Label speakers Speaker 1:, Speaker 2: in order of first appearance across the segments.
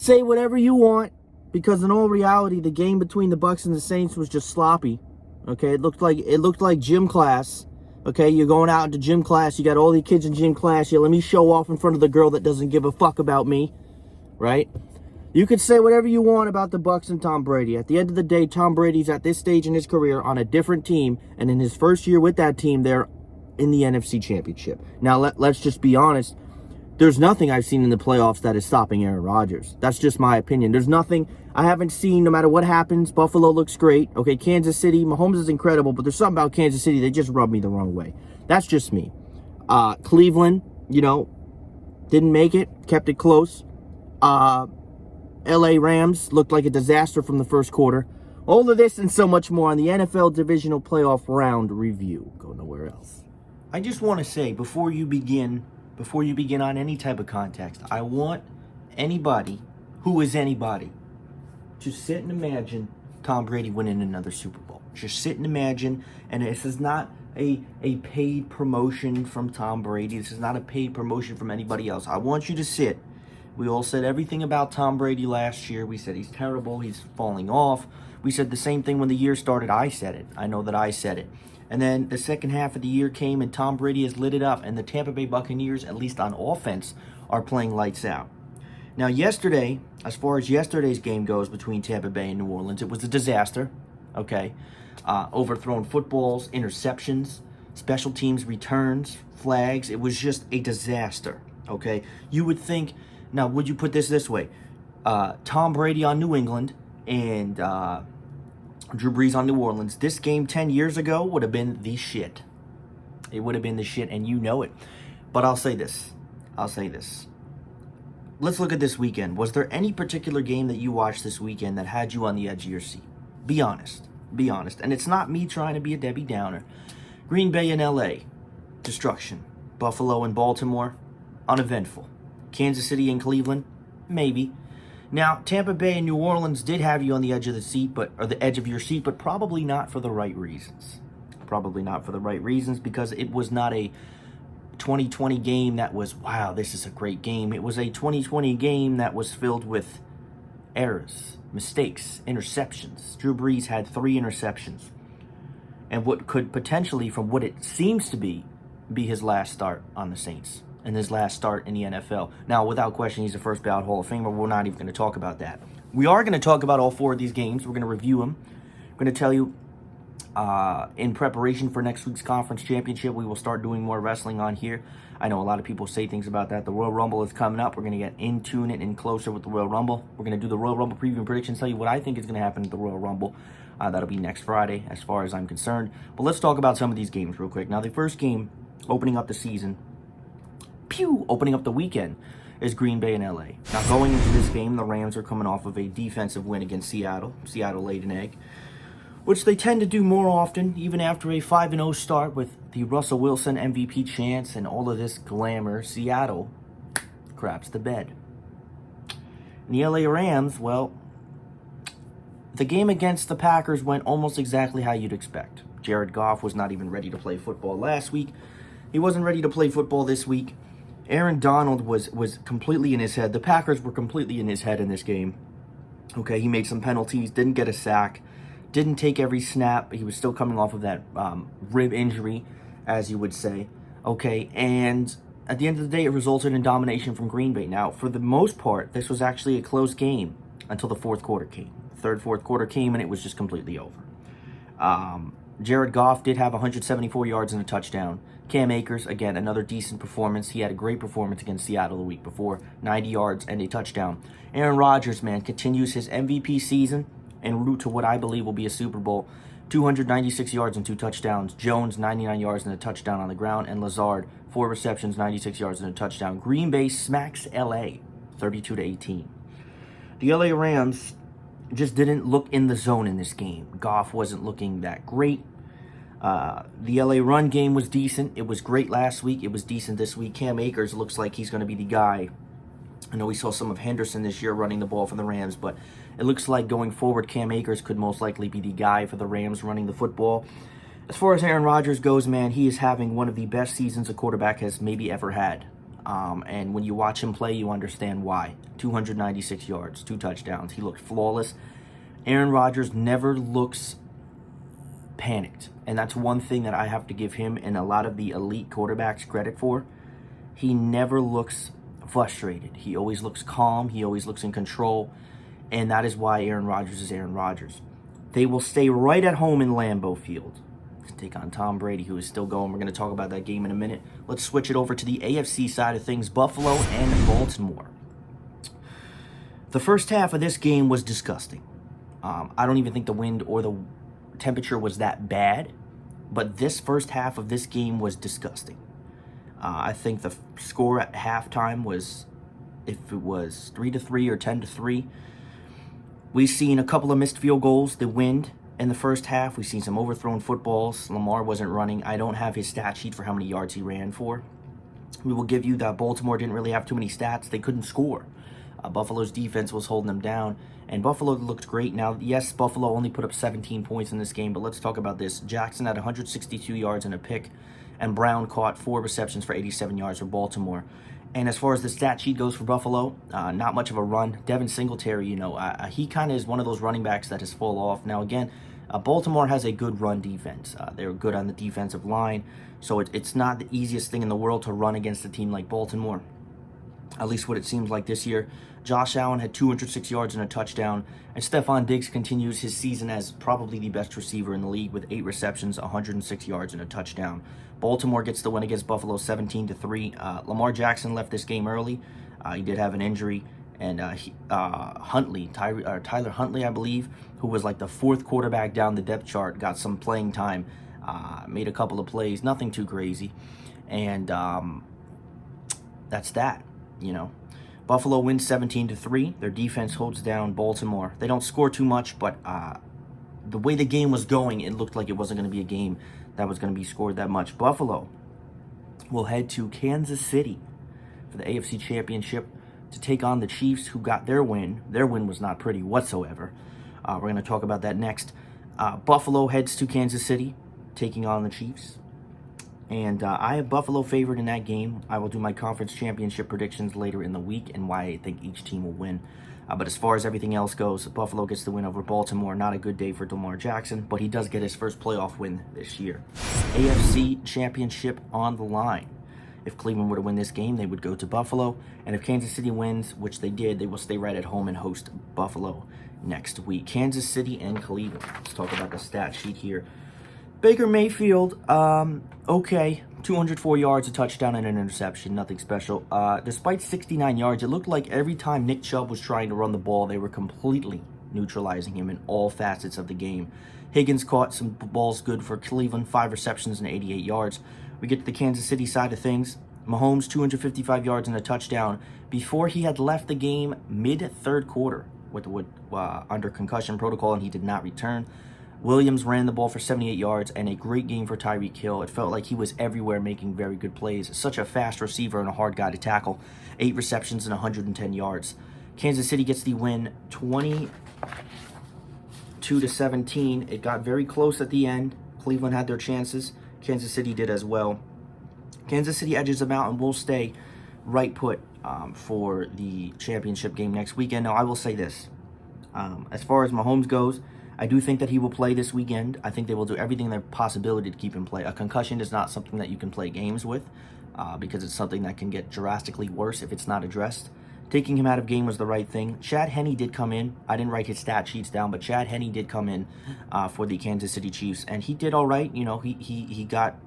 Speaker 1: Say whatever you want, because in all reality, the game between the Bucs and the Saints was just sloppy. Okay, it looked like gym class. Okay, you're going out into gym class. You got all the kids in gym class. Here, let me show off in front of the girl that doesn't give a fuck about me, right? You could say whatever you want about the Bucs and Tom Brady. At the end of the day, Tom Brady's at this stage in his career on a different team, and in his first year with that team, they're in the NFC Championship. Now, let's just be honest. There's nothing I've seen in the playoffs that is stopping Aaron Rodgers. That's just my opinion. There's nothing I haven't seen, no matter what happens. Buffalo looks great. Okay, Kansas City, Mahomes is incredible, but there's something about Kansas City, they just rub me the wrong way. That's just me. Cleveland, didn't make it, kept it close. LA Rams looked like a disaster from the first quarter. All of this and so much more on the NFL Divisional Playoff Round Review. Go nowhere else. I just want to say, before you begin on any type of context, I want anybody who is anybody to sit and imagine Tom Brady winning another Super Bowl. Just sit and imagine, and this is not a paid promotion from Tom Brady. This is not a paid promotion from anybody else. I want you to sit. We all said everything about Tom Brady last year. We said he's terrible, he's falling off. We said the same thing when the year started. I said it. I know that I said it. And then the second half of the year came and Tom Brady has lit it up. And the Tampa Bay Buccaneers, at least on offense, are playing lights out. Now yesterday, as far as yesterday's game goes between Tampa Bay and New Orleans, it was a disaster. Okay. Overthrown footballs, interceptions, special teams returns, flags. It was just a disaster. Okay. You would think, now would you put this way? Tom Brady on New England and Drew Brees on New Orleans. This game 10 years ago would have been the shit. It would have been the shit, and you know it. But I'll say this. Let's look at this weekend. Was there any particular game that you watched this weekend that had you on the edge of your seat? Be honest. Be honest. And it's not me trying to be a Debbie Downer. Green Bay and LA, destruction. Buffalo and Baltimore, uneventful. Kansas City and Cleveland, maybe. Now, Tampa Bay and New Orleans did have you on the edge of the seat, or the edge of your seat, but probably not for the right reasons. Probably not for the right reasons, because it was not a 2020 game that was, wow, this is a great game. It was a 2020 game that was filled with errors, mistakes, interceptions. Drew Brees had 3 interceptions. And what could potentially, from what it seems to be his last start on the Saints. And his last start in the NFL. Now, without question, he's a first ballot Hall of Famer. We're not even going to talk about that. We are going to talk about all 4 of these games. We're going to review them. We're going to tell you, in preparation for next week's conference championship, we will start doing more wrestling on here. I know a lot of people say things about that. The Royal Rumble is coming up. We're going to get in tune it and closer with the Royal Rumble. We're going to do the Royal Rumble preview and predictions, tell you what I think is going to happen at the Royal Rumble. That'll be next Friday, as far as I'm concerned. But let's talk about some of these games real quick. Now, the first game, opening up the season, opening up the weekend, is Green Bay and LA. Now, going into this game, the Rams are coming off of a defensive win against Seattle. Seattle laid an egg, which they tend to do more often, even after a 5-0 start with the Russell Wilson MVP chance and all of this glamour. Seattle craps the bed. And the LA Rams, well, the game against the Packers went almost exactly how you'd expect. Jared Goff was not even ready to play football last week. He wasn't ready to play football this week. Aaron Donald was completely in his head. The Packers were completely in his head in this game. Okay, he made some penalties, didn't get a sack, didn't take every snap. He was still coming off of that rib injury, as you would say. Okay, and at the end of the day, it resulted in domination from Green Bay. Now, for the most part, this was actually a close game until the fourth quarter came. Fourth quarter came, and it was just completely over. Jared Goff did have 174 yards and a touchdown. Cam Akers, again, another decent performance. He had a great performance against Seattle the week before. 90 yards and a touchdown. Aaron Rodgers, man, continues his MVP season en route to what I believe will be a Super Bowl. 296 yards and 2 touchdowns. Jones, 99 yards and a touchdown on the ground. And Lazard, 4 receptions, 96 yards and a touchdown. Green Bay smacks LA, 32-18. The LA Rams just didn't look in the zone in this game. Goff wasn't looking that great. The LA run game was decent. It was great last week. It was decent this week. Cam Akers looks like he's going to be the guy. I know we saw some of Henderson this year running the ball for the Rams, but it looks like going forward, Cam Akers could most likely be the guy for the Rams running the football. As far as Aaron Rodgers goes, man, he is having one of the best seasons a quarterback has maybe ever had. And when you watch him play, you understand why. 296 yards, 2 touchdowns. He looked flawless. Aaron Rodgers never looks panicked. And that's one thing that I have to give him and a lot of the elite quarterbacks credit for. He never looks frustrated. He always looks calm. He always looks in control. And that is why Aaron Rodgers is Aaron Rodgers. They will stay right at home in Lambeau Field to take on Tom Brady, who is still going. We're going to talk about that game in a minute. Let's switch it over to the AFC side of things, Buffalo and Baltimore. The first half of this game was disgusting. I don't even think the wind or the temperature was that bad, but this first half of this game was disgusting. I think the score at halftime was, if it was 3-3 or 10-3, we've seen a couple of missed field goals, the wind in the first half. We've seen some overthrown footballs. Lamar wasn't running. I don't have his stat sheet for how many yards he ran for. We will give you that Baltimore didn't really have too many stats. They couldn't score. Buffalo's defense was holding them down, and Buffalo looked great. Now, yes, Buffalo only put up 17 points in this game, but let's talk about this. Jackson had 162 yards and a pick, and Brown caught 4 receptions for 87 yards for Baltimore. And as far as the stat sheet goes for Buffalo, not much of a run. Devin Singletary, he kind of is one of those running backs that has fallen off. Now, again, Baltimore has a good run defense. They're good on the defensive line, so it's not the easiest thing in the world to run against a team like Baltimore, at least what it seems like this year. Josh Allen had 206 yards and a touchdown, and Stephon Diggs continues his season as probably the best receiver in the league with 8 receptions, 106 yards, and a touchdown. Baltimore gets the win against Buffalo 17-3. Lamar Jackson left this game early. He did have an injury, and Tyler Huntley, I believe, who was like the 4th quarterback down the depth chart, got some playing time, made a couple of plays, nothing too crazy, and that's that, Buffalo wins 17-3. Their defense holds down Baltimore. They don't score too much, but the way the game was going, it looked like it wasn't going to be a game that was going to be scored that much. Buffalo will head to Kansas City for the AFC Championship to take on the Chiefs, who got their win. Their win was not pretty whatsoever. We're going to talk about that next. Buffalo heads to Kansas City, taking on the Chiefs. And I have Buffalo favored in that game. I will do my conference championship predictions later in the week and why I think each team will win. But as far as everything else goes, Buffalo gets the win over Baltimore. Not a good day for Lamar Jackson, but he does get his first playoff win this year. AFC Championship on the line. If Cleveland were to win this game, they would go to Buffalo. And if Kansas City wins, which they did, they will stay right at home and host Buffalo next week. Kansas City and Cleveland. Let's talk about the stat sheet here. Baker Mayfield, okay, 204 yards, a touchdown, and an interception, nothing special. Despite 69 yards, it looked like every time Nick Chubb was trying to run the ball, they were completely neutralizing him in all facets of the game. Higgins caught some balls good for Cleveland, 5 receptions and 88 yards. We get to the Kansas City side of things. Mahomes, 255 yards and a touchdown before he had left the game mid-third quarter under concussion protocol, and he did not return. Williams ran the ball for 78 yards and a great game for Tyreek Hill. It felt like he was everywhere making very good plays. Such a fast receiver and a hard guy to tackle. 8 receptions and 110 yards. Kansas City gets the win 22-17. It got very close at the end. Cleveland had their chances. Kansas City did as well. Kansas City edges them out and will stay right put for the championship game next weekend. Now, I will say this. As far as Mahomes goes, I do think that he will play this weekend. I think they will do everything in their possibility to keep him play. A concussion is not something that you can play games with because it's something that can get drastically worse if it's not addressed. Taking him out of game was the right thing. Chad Henne did come in. I didn't write his stat sheets down, but Chad Henne did come in for the Kansas City Chiefs, and he did all right. He got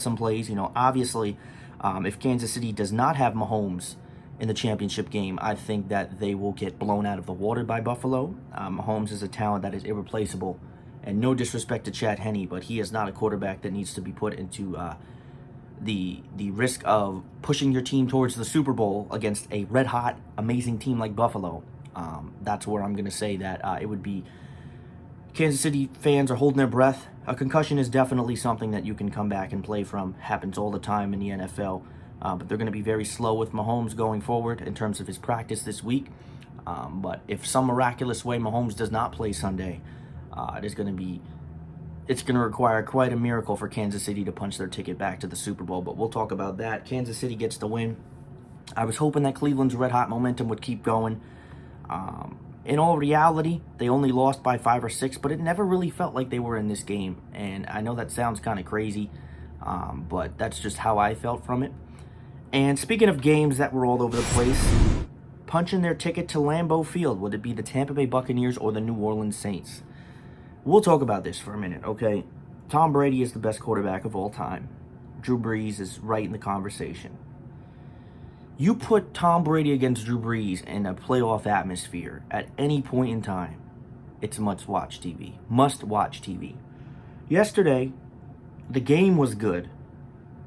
Speaker 1: some plays. Obviously, if Kansas City does not have Mahomes in the championship game, I think that they will get blown out of the water by Buffalo. Mahomes is a talent that is irreplaceable, and no disrespect to Chad Henne, but he is not a quarterback that needs to be put into the risk of pushing your team towards the Super Bowl against a red-hot, amazing team like Buffalo. That's where I'm going to say that it would be Kansas City fans are holding their breath. A concussion is definitely something that you can come back and play from. Happens all the time in the NFL. But they're going to be very slow with Mahomes going forward in terms of his practice this week. But if some miraculous way Mahomes does not play Sunday, it is going to be it's going to require quite a miracle for Kansas City to punch their ticket back to the Super Bowl, but we'll talk about that. Kansas City gets the win. I was hoping that Cleveland's red-hot momentum would keep going. In all reality, they only lost by 5 or 6, but it never really felt like they were in this game. And I know that sounds kind of crazy, but that's just how I felt from it. And speaking of games that were all over the place, punching their ticket to Lambeau Field, would it be the Tampa Bay Buccaneers or the New Orleans Saints? We'll talk about this for a minute, okay? Tom Brady is the best quarterback of all time. Drew Brees is right in the conversation. You put Tom Brady against Drew Brees in a playoff atmosphere at any point in time, it's must-watch TV. Must-watch TV. Yesterday, the game was good,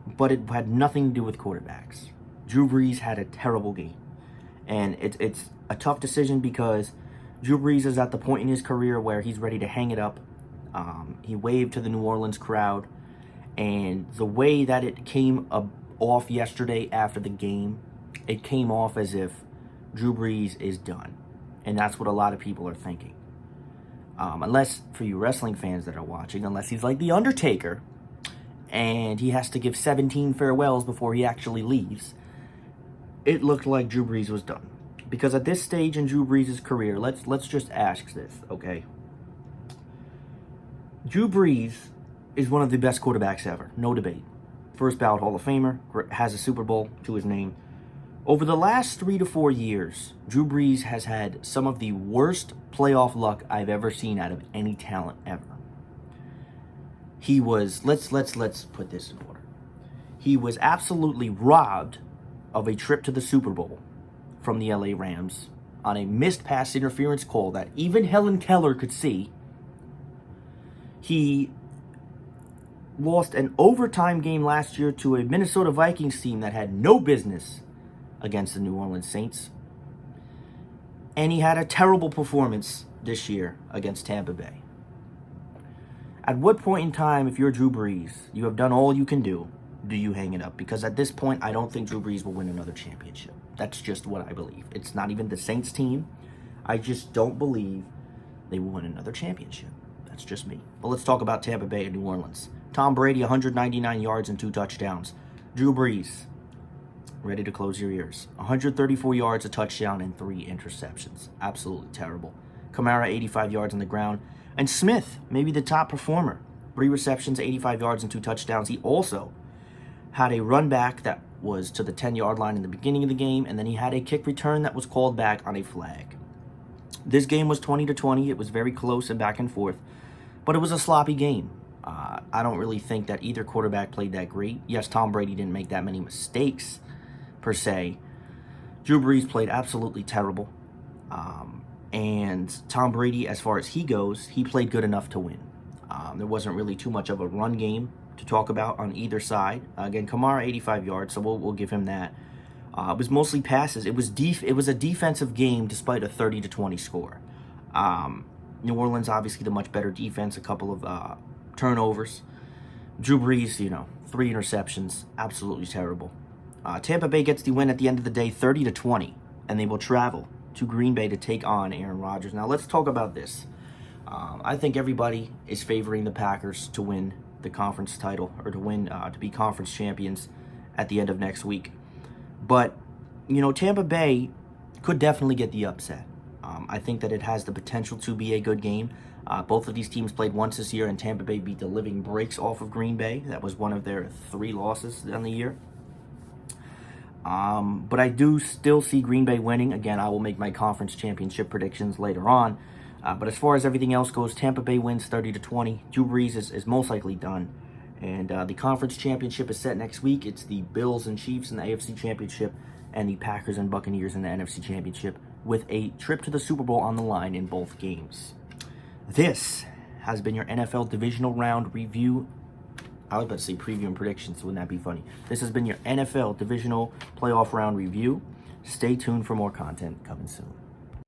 Speaker 1: but it had nothing to do with quarterbacks. Drew Brees had a terrible game. And it's a tough decision because Drew Brees is at the point in his career where he's ready to hang it up. He waved to the New Orleans crowd. And the way that it came off yesterday after the game, it came off as if Drew Brees is done. And that's what a lot of people are thinking. Unless, for you wrestling fans that are watching, unless he's like The Undertaker and he has to give 17 farewells before he actually leaves, it looked like Drew Brees was done. Because at this stage in Drew Brees' career, let's just ask this, okay? Drew Brees is one of the best quarterbacks ever, no debate. First ballot Hall of Famer, has a Super Bowl to his name. Over the last 3 to 4 years, Drew Brees has had some of the worst playoff luck I've ever seen out of any talent ever. He was, let's put this in order. He was absolutely robbed of a trip to the Super Bowl from the LA Rams on a missed pass interference call that even Helen Keller could see. He lost an overtime game last year to a Minnesota Vikings team that had no business against the New Orleans Saints. And he had a terrible performance this year against Tampa Bay. At what point in time, if you're Drew Brees, you have done all you can do you hang it up? Because at this point, I don't think Drew Brees will win another championship. That's just what I believe. It's not even the Saints team. I just don't believe they will win another championship. That's just me. But let's talk about Tampa Bay and New Orleans. Tom Brady, 199 yards and 2 touchdowns. Drew Brees, ready to close your ears. 134 yards, a touchdown, and 3 interceptions. Absolutely terrible. Kamara, 85 yards on the ground. And Smith, maybe the top performer. 3 receptions, 85 yards, and 2 touchdowns. He also had a run back that was to the 10-yard line in the beginning of the game, and then he had a kick return that was called back on a flag. This game was 20-20. It was very close and back and forth, but it was a sloppy game. I don't really think that either quarterback played that great. Yes, Tom Brady didn't make that many mistakes, per se. Drew Brees played absolutely terrible. And Tom Brady, as far as he goes, he played good enough to win. There wasn't really too much of a run game to talk about on either side. Again, Kamara, 85 yards, so we'll give him that. It was mostly passes. It was a defensive game despite a 30-20 score. New Orleans, obviously, the much better defense, a couple of turnovers. Drew Brees, 3 interceptions, absolutely terrible. Tampa Bay gets the win at the end of the day, 30-20, and they will travel to Green Bay to take on Aaron Rodgers. Now, let's talk about this. I think everybody is favoring the Packers to win the conference title, or to be conference champions at the end of next week. But, Tampa Bay could definitely get the upset. I think that it has the potential to be a good game. Both of these teams played once this year, and Tampa Bay beat the living breaks off of Green Bay. That was one of their 3 losses on the year. But I do still see Green Bay winning. Again, I will make my conference championship predictions later on. But as far as everything else goes, Tampa Bay wins 30-20. Drew Brees is most likely done. And the conference championship is set next week. It's the Bills and Chiefs in the AFC Championship and the Packers and Buccaneers in the NFC Championship, with a trip to the Super Bowl on the line in both games. This has been your NFL Divisional Round review. I was about to say preview and predictions. Wouldn't that be funny? This has been your NFL Divisional Playoff Round review. Stay tuned for more content coming soon.